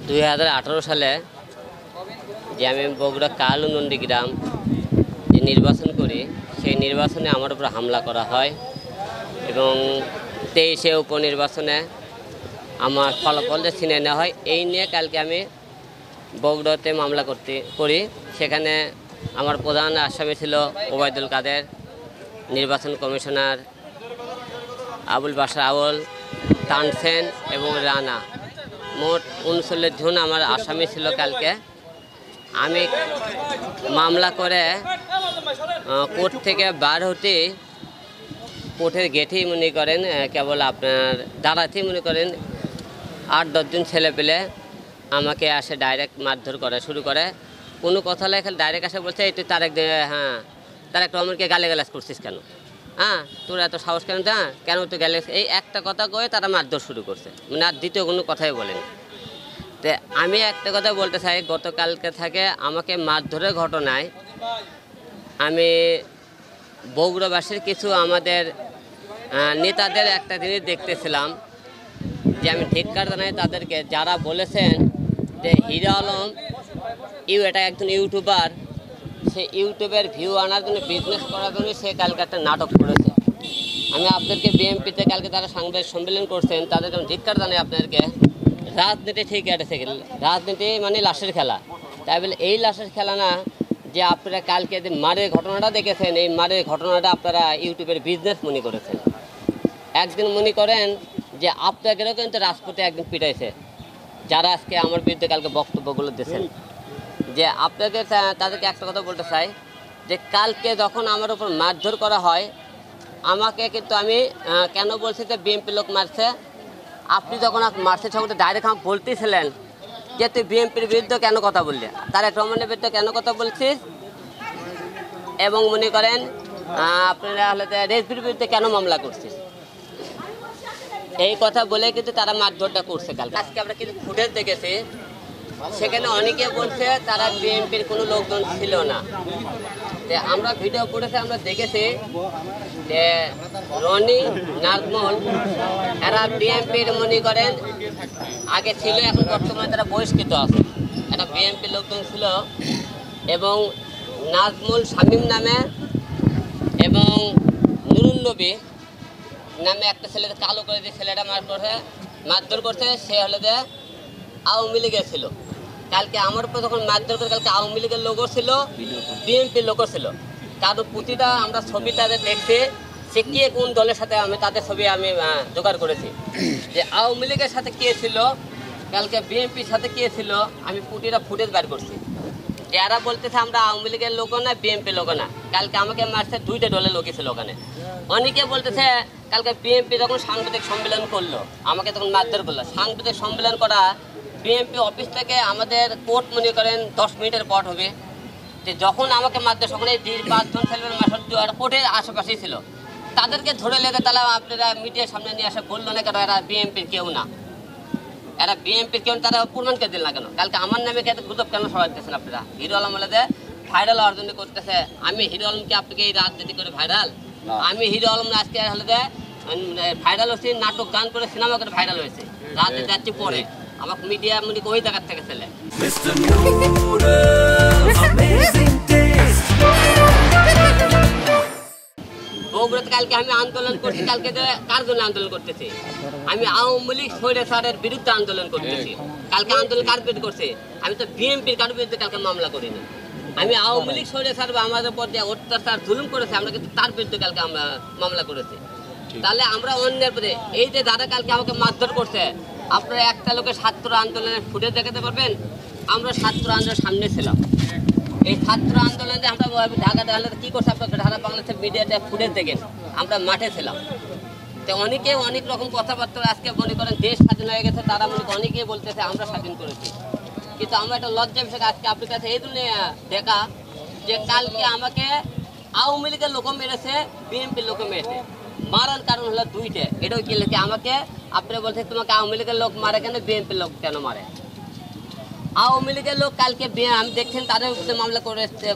2018 সালে যে আমি বগুড়া কালু নন্দীগ্রাম যে নির্বাচন করি, সেই নির্বাচনে আমার উপর হামলা করা হয় এবং 23-এ উপনির্বাচনে আমার ফলাফল ছিনিয়ে নেওয়া হয়। এই নিয়ে কালকে আমি বগুড়াতে মামলা করি। সেখানে আমার প্রধান আসামি ছিল ওবায়দুল কাদের, নির্বাচন কমিশনার আবুল বাশার আউল, তানসেন এবং রানা। মোট 39 জন আমার আসামি ছিল। কালকে আমি মামলা করে কোর্ট থেকে বার হতে কোর্টের গেটেই মনে করেন কেবল আপনার দাঁড়াতেই মনে করেন 8-10 জন ছেলে পেলে আমাকে আসে ডাইরেক্ট মারধর করা শুরু করে। কোনো কথা লেখা ডাইরেক্ট আসে বলছে, এই তুই তারেক রহমানকে গালিগালাজ করছিস কেন? তোর এত সাহস কেন? কেন তুই গেলে? এই একটা কথা কয়ে তারা মারধর শুরু করছে, মানে আর দ্বিতীয় কোনো কথাই বলেনি। তো আমি একটা কথা বলতে চাই, গতকালকে থেকে আমাকে মারধরের ঘটনায় আমি বগুড়াবাসীর কিছু আমাদের নেতাদের একটা জিনিস দেখতেছিলাম যে আমি ধিক্কার জানাই তাদেরকে, যারা বলেছেন যে হিরো আলম এটা একজন ইউটিউবার, সে ইউটিউবের ভিউ আনার জন্য, বিজনেস করার জন্য সে কালকে একটা নাটক করেছে। আমি আপনাদেরকে বিএনপিতে কালকে তারা সাংবাদিক সম্মেলন করছেন, তাদেরকে আমি ধিক্কার জানাই আপনাদেরকে। রাজনীতি ঠিক আছে, রাজনীতি মানে লাশের খেলা। তাই বলে এই লাশের খেলা না যে আপনারা কালকে যে মারের ঘটনাটা দেখেছেন, এই মারের ঘটনাটা আপনারা ইউটিউবের বিজনেস মনে করেছেন। একদিন মনে করেন যে আপনাদেরও কিন্তু রাজপথে একদিন পিটাইছে, যারা আজকে আমার বিরুদ্ধে কালকে বক্তব্যগুলো দিয়েছেন। যে আপনাকে তাদেরকে একটা কথা বলতে চাই যে কালকে যখন আমার উপর মারধর করা হয়, আমাকে কিন্তু আমি কেন বলছি যে বিএনপি লোক মারছে, আপনি যখন মারছে তখন ডাইরেক্ট আমাকে বলতেছিলেন যে তুই বিএনপির বিরুদ্ধে কেন কথা বললি, তারেক রহমানের বিরুদ্ধে কেন কথা বলছিস, এবং মনে করেন আপনারা হলে রেজভির বিরুদ্ধে কেন মামলা করছিস, এই কথা বলে কিন্তু তারা মারধরটা করছে কালকে। আজকে আমরা কিন্তু ফুটেজ দেখেছি, সেখানে অনেকে বলছে তারা বিএনপির কোনো লোকজন ছিল না। আমরা ভিডিও ফুটেজে আমরা দেখেছি যে রনি, নাজমুল এরা বিএনপির মনে করেন আগে ছিল, এখন বর্তমানে তারা বহিষ্কৃত আছে। একটা বিএনপির লোকজন ছিল এবং নাজমুল শামীম নামে এবং নুরুন নবী নামে একটা ছেলে কালো করে যে ছেলেটা মারধর করছে, সে হলে যে আওয়ামী লীগের ছিল। কালকে আমার উপর যখন মারধর করে, কালকে আওয়ামী লীগের লোকও ছিল, বিএনপির লোকও ছিল। কারণ প্রতিটা আমরা ছবি তাদের দেখছি, সে কে কোন দলের সাথে আমি তাদের ছবি আমি জোগাড় করেছি, যে আওয়ামী লীগের সাথে কে ছিল, কালকে বিএনপির সাথে কে ছিল, আমি প্রতিটা ফুটেজ বার করছি। এরা বলতেছে আমরা আওয়ামী লীগের লোকও না, বিএনপির লোকও না। কালকে আমাকে মারছে দুইটা দলের লোকই ছিল ওখানে। অনেকে বলতেছে কালকে বিএনপি যখন সাংবাদিক সম্মেলন করলো, আমাকে তখন মারধর করলো। সাংবাদিক সম্মেলন করা বিএনপি অফিস থেকে আমাদের কোর্ট মনে করেন 10 মিনিটের পর হবে। যে যখন আমাকে মারধর, তখন এই 5 জন ছেলেমেয়ের মাসর কোর্টের আশেপাশেই ছিল, তাদেরকে ধরে লেগে তাহলে আপনারা মিডিয়ার সামনে নিয়ে আসে বললো না কেন এরা বিএনপির কেউ না, এরা বিএনপির কেউ, তারা প্রমাণকে দিল না কেন? কালকে আমার নামে গুজব কেন সবাই দিতেছেন আপনারা? হিরো আলম বলে যে ভাইরাল হওয়ার জন্য করতেছে। আমি হিরো আলমকে আপনাকে এই রাজনীতি করে ভাইরাল? আমি হিরো আলম না, আজকে হলে যে ভাইরাল হচ্ছে নাটক গান করে, সিনেমা করে ভাইরাল হয়েছে, রাজনীতি যাচ্ছি পরে। আমাকে মিডিয়া মনে ওই জায়গার থেকে ছেলে বগুড়াতে কালকে আমি আন্দোলন করছি। কালকে কার জন্য আন্দোলন করতেছি? আমি আওয়ামী লীগ স্বৈরাচারের বিরুদ্ধে আন্দোলন করতেছি। কালকে আন্দোলন কার বিরুদ্ধে করছে? আমি তো বিএনপির কারোর বিরুদ্ধে কালকে মামলা করিনি। আমি আওয়ামী লীগ স্বৈরাচার আমাদের উপর যে অত্যাচার জুলুম করেছে, আমরা কিন্তু তার বিরুদ্ধে কালকে আমরা মামলা করেছি। তাহলে আমরা অন্যের প্রতি এই যে যারা কালকে আমাকে মারধর করছে, আপনারা একটা লোকের ছাত্র আন্দোলনের ফুটেজ দেখাতে পারবেন? আমরা ছাত্র আন্দোলনের সামনে ছিলাম। এই ছাত্র আন্দোলনে আমরা ঢাকা কি করছে, আপনার ঢাকা বাংলাদেশের মিডিয়াতে ফুটেজ দেখেন, আমরা মাঠে ছিলাম। তো অনেকে অনেক রকম কথাবার্তা আজকে মনে করেন দেশ স্বাধীন হয়ে গেছে, তারা মনে করেন অনেকেই বলতেছে আমরা স্বাধীন করেছি। কিন্তু আমরা একটা লজ্জা বিষয় আজকে আপনার কাছে এই জন্য দেখা যে কালকে আমাকে আওয়ামী লীগের লোকও মেরেছে, বিএনপির লোকও মেরেছে। মারার কারণ হলো দুইটা। এটাও কি লেখে আমাকে আপনি বলছে তোমাকে আওয়ামী লীগের লোক মারে কেন, বিএনপির লোক কেন মারে? আওয়ামী লীগের লোক কালকে আমি দেখছেন তাদের মামলা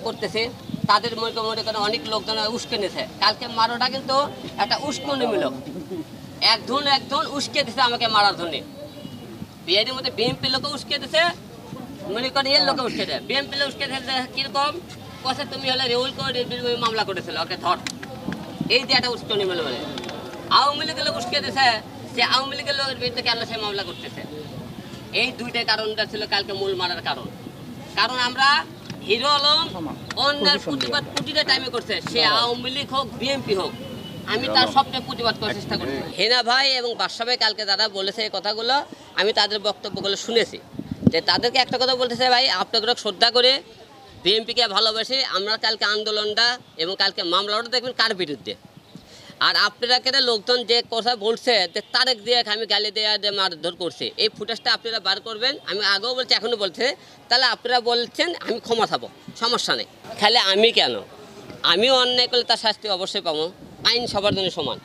করতেছে, তাদের মনে করেন অনেক লোকজন উস্কে নিয়েছে। কালকে মারাটা কিন্তু একটা উস্কনিমূলক, একজন উস্কে দিছে আমাকে মারার জন্যে। বিআইডির মধ্যে বিএমপি লোক উস্কে দিছে, মনে করেন এর লোক উস্কে দেয়। বিএমপি লোক উস্কে দিয়েছে কিরকম, কষে তুমি হলে রেউল করে মামলা করেছিল, ওকে ধর, এই যে একটা উস্কনি মনে মানে। আওয়ামী লীগের লোক উস্কে দিছে, সে আওয়ামী লীগের লোকের বিরুদ্ধে কেন সে মামলা করতেছে। এই দুইটা কারণটা ছিল কালকে মূল মারার কারণ। কারণ আমরা হিরো আলম অন্যায় প্রতিবাদ প্রতিটা টাইমে করছে, সে আওয়ামী লীগ হোক বিএনপি হোক, আমি তার সবচেয়ে প্রতিবাদ করার চেষ্টা করছি। হেনা ভাই এবং বাদশা ভাই কালকে যারা বলেছে এই কথাগুলো, আমি তাদের বক্তব্যগুলো শুনেছি, যে তাদেরকে একটা কথা বলতেছে, ভাই আপনাকে শ্রদ্ধা করে বিএনপিকে ভালোবাসি, আমরা কালকে আন্দোলনটা এবং কালকে মামলাটা দেখবেন কার বিরুদ্ধে। আর আপনারা কেটে লোকজন যে কথা বলছে যে তারেক দিয়ে আমি গালি দেওয়া দিয়ে মারধর করছে, এই ফুটেজটা আপনারা বার করবেন। আমি আগেও বলছি, এখনও বলছে, তাহলে আপনারা বলছেন আমি ক্ষমা থাকবো, সমস্যা নেই। খালি আমি কেন, আমিও অন্যায় করলে তার শাস্তি অবশ্যই পাবো। আইন সবার জন্য সমান।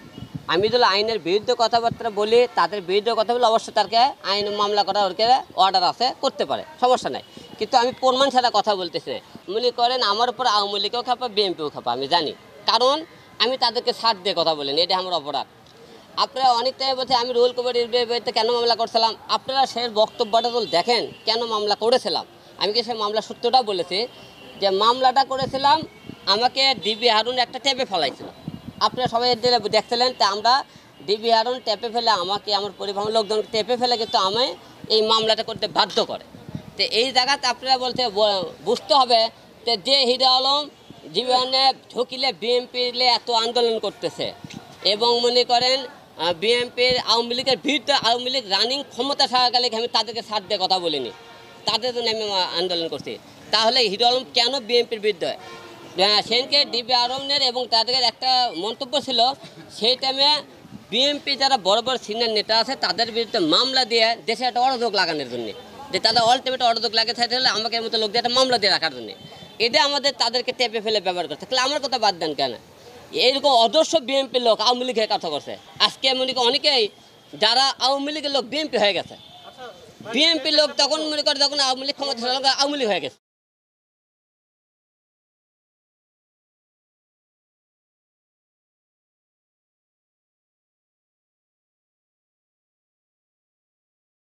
আমি যদি আইনের বিরুদ্ধে কথাবার্তা বলি, তাদের বিরুদ্ধে কথা বলে অবশ্যই তাকে আইন মামলা করা ওরকে অর্ডার আছে, করতে পারে, সমস্যা নাই। কিন্তু আমি প্রমাণ ছাড়া কথা বলতেছি। মনে করেন আমার উপর আওয়ামী লীগও খাপা, বিএনপিও খাপা, আমি জানি, কারণ আমি তাদেরকে ছাড় দিয়ে কথা বলিনি, এটা আমার অপরাধ। আপনারা অনেক টাইম বলছে আমি রুল কমিটির বিরুদ্ধে কেন মামলা করছিলাম, আপনারা সে বক্তব্যটা তো দেখেন কেন মামলা করেছিলাম। আমি কি সে মামলা সত্যটা বলেছি, যে মামলাটা করেছিলাম আমাকে ডিবি হারুন একটা টেপে ফেলাইছিল, আপনারা সবাই দিলে দেখছিলেন। তা আমরা ডিবি হারুন টেপে ফেলে আমাকে, আমার পরিবহন লোকজন টেপে ফেলে কিন্তু আমি এই মামলাটা করতে বাধ্য করে। তো এই জায়গাতে আপনারা বলতে বুঝতে হবে যে হিরো আলম জীবনে ঢুকিলে বিএনপিলে এত আন্দোলন করতেছে, এবং মনে করেন বিএনপির আওয়ামী লীগের বিরুদ্ধে আওয়ামী লীগ রানিং ক্ষমতা থাকাকালে আমি তাদেরকে ছাড় দিয়ে কথা বলিনি, তাদের জন্য আমি আন্দোলন করছি। তাহলে হিরো আলম কেন বিএনপির বিরুদ্ধে? সেদিনকে ডিবি আরমের এবং তাদের একটা মন্তব্য ছিল, সেই টাইমে বিএনপি যারা বড় বড় সিনিয়র নেতা আছে তাদের বিরুদ্ধে মামলা দিয়ে দেশে একটা অরাজক লাগানোর জন্য, যে তাদের অল্টিমেট অরাজক লাগে থাকতে হলে আমাকে মতো লোক দিয়ে একটা মামলা দিয়ে রাখার জন্য, এটা আমাদের তাদেরকে টেপে ফেলে ব্যবহার করছে। তাহলে আমার কথা বাদ দেন কেন? এইরকম অদর্শ বিএনপির লোক আওয়ামী লীগের কথা করছে। আজকে মনে করি অনেকেই যারা আওয়ামী লীগের লোক বিএনপি হয়ে গেছে, বিএনপির লোক তখন মনে করে যখন আওয়ামী লীগ ক্ষমতা আওয়ামী লীগ হয়ে গেছে।